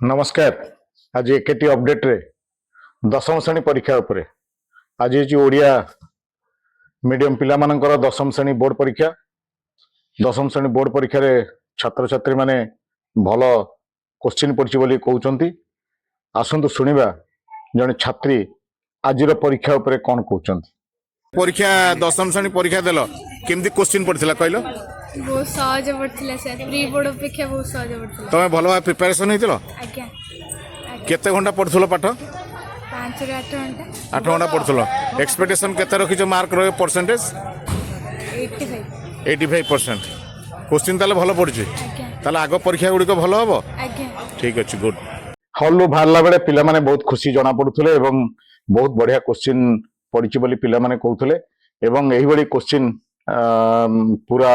नमस्कार। आज एकेटी अपडेट रे दशम श्रेणी परीक्षा उपरे आज ये ओडिया मीडियम पिला मानकर दशम श्रेणी बोर्ड परीक्षा। दशम श्रेणी बोर्ड परीक्षा रे छात्र छात्री माने भल क्वेश्चन पड़छि बोली कहउचंती। आसंतु सुनिबा जने छात्री आजिर परीक्षा उपरे कोन कहउचंती। परीक्षा दशम श्रेणी परीक्षा देलो केमती क्वेश्चन पड़थिला कहलो। बहुत सहज पड़थिला सर, प्री बोर्ड अपेक्षा बहुत सहज पड़थिला। तमे भल भाव प्रिपरेशन हेतिलो। आज्ञा केते घंटा पढ़थुलो पाठ। 5 ରୁ 8 घंटा। 8 घंटा पढ़थुलो। एक्सपेक्टेशन केते रखिछो मार्क रहे परसेंटेज 85%। क्वेश्चन ताले भल पड़छि ताले आगो परीक्षा गुडी को भल हबो। आज्ञा ठीक अछि गुड। हॉल बाहरला बेले पिला माने बहुत खुशी जना पड़ुथले एवं बहुत बढ़िया क्वेश्चन पड़छि बोली पिला माने कहउथले एवं एही बडी क्वेश्चन पूरा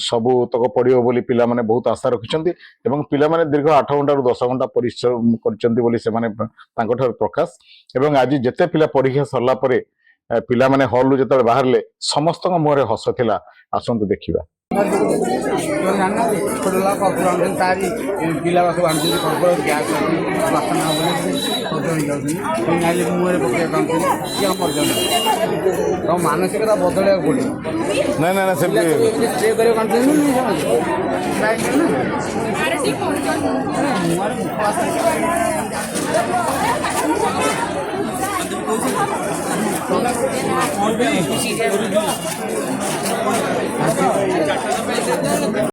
सबु तक पड़ियो बोली पिला माने बहुत आशा रखिछंती एवं पिला माने दीर्घ 8 घंटा रु 10 घंटा परिश्रम करछंती बोली से माने तांको ठर प्रकाश। एवं आज जेते पिला परीक्षा सरला परे पिला माने हॉल रु जेते बाहरले समस्त मोरे हस थिला। आसंतु देखिबा। मानसिकता बदल ना ना ना से